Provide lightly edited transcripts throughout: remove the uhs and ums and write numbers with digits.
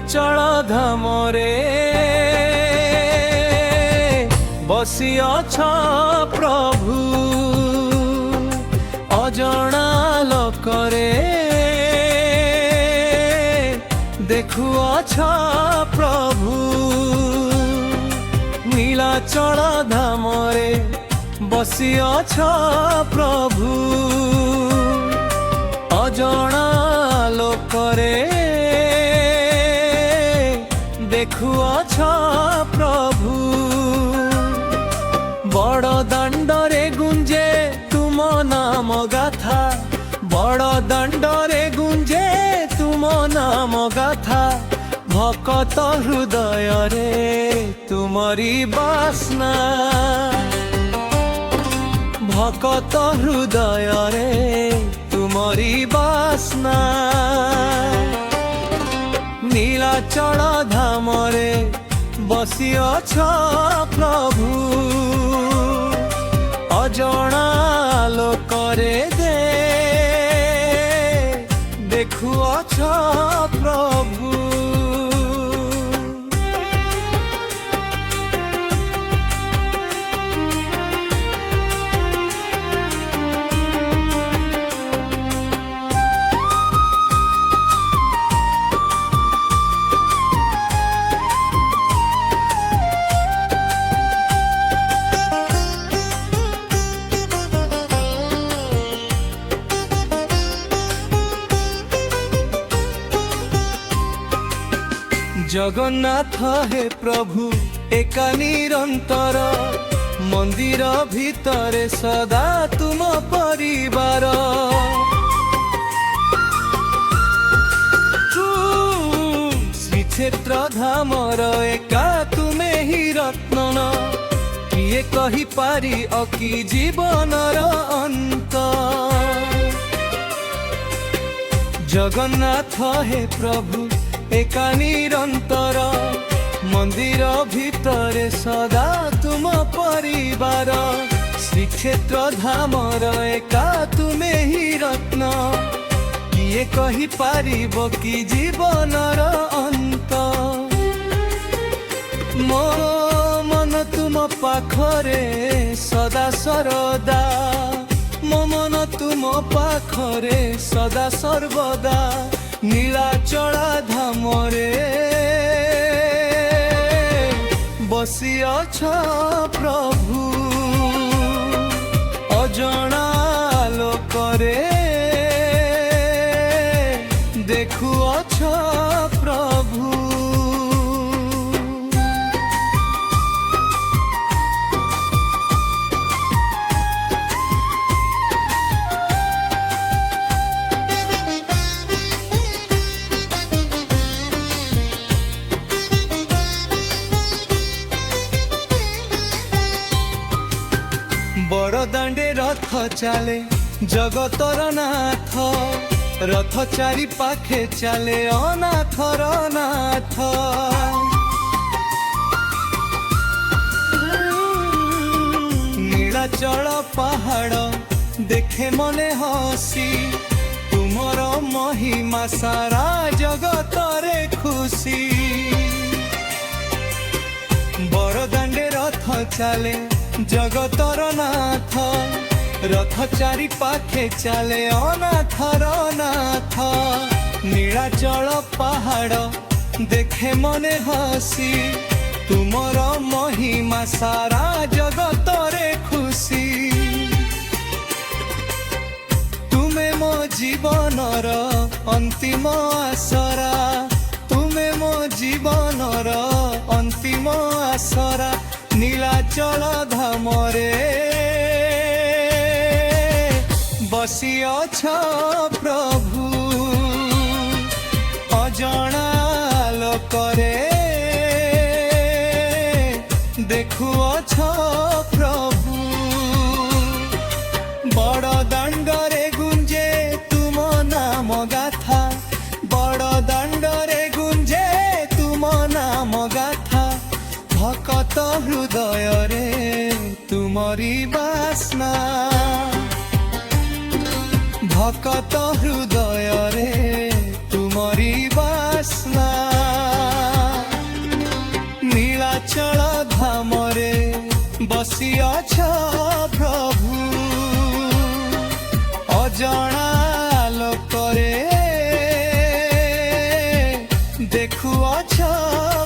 নীলাচল ধামরে বসি অছ প্রভু অজনা লোকরে দেখু অছ প্রভু নীলাচল ধামরে বসি অছ প্রভু অজনা লোকরে দেখু অছ প্রভু বড় দাণ্ডরে গুঞ্জে তুম নাম গাথা বড় দাণ্ডরে গুঞ্জে তুম নাম গাথা ভকত হৃদয়রে তুমরি বাসনা ভকত হৃদয়রে তুমরি বাসনা নীলাচল ধামরে বসি অছ প্রভু অজনা লোকরে দেখু অছ প্রভু জগন্নাথ হে প্রভু একা নিরন্তর মন্দির ভিতরে সদা তুম পরিবার শ্রীক্ষেত্র ধামর একা তুমে হি রত্নন কিয়ে কহি পারি অকি জীবনর অন্ত জগন্নাথ হে প্রভু একা নিরন্তর মন্দির ভিতরে সদা তুম পরিবার শ্রীক্ষেত্র ধামর একা তুমে হি রত্ন কিয়ে কহি পারিব কি জীবনর অন্ত মো মন তুম পাখরে সদা সরদা মো মন তুম পাখরে সদা সর্বদা নীলাচল ধামরে বসি অছ প্রভু অজনা লোকরে দেখু অছ প্রভু বড় দাণ্ডে রথ চালে জগতর নাথ রথ চারি পাখে চালে অনাথর নাথ নীলাচল পাহাড় দেখে মনে হসি তুমর মহিমা সারা জগতরে খুশি বড় দাণ্ডে রথ চালে জগতর নাথ রথ চারি পাখে চালে অনাথর নাথ নীলাচল পাহাড় দেখে মনে হসি তুমর মহিমা সারা জগতরে খুশি তুমে মো জীবনর অন্তিম আশরা তুমে মো জীবনর অন্তিম আশরা নীলাচল ধামরে বসি অছ প্রভু অজনা লোকরে দেখু অছ প্রভু বড় দাণ্ডরে গুঞ্জে তুম নাম গাথা বড় দাণ্ডরে গুঞ্জে তুম নাম গাথা ভকত হৃদয়রে তুমরি বাসনা ভকত হৃদয়রে তুমরি বাসনা। କୋଉଠି ଅଛ ପ୍ରଭୁ ଅଜଣା ଲୋକରେ ଦେଖୁଅଛ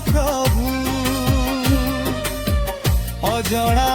ପ୍ରଭୁ ଅଜଣା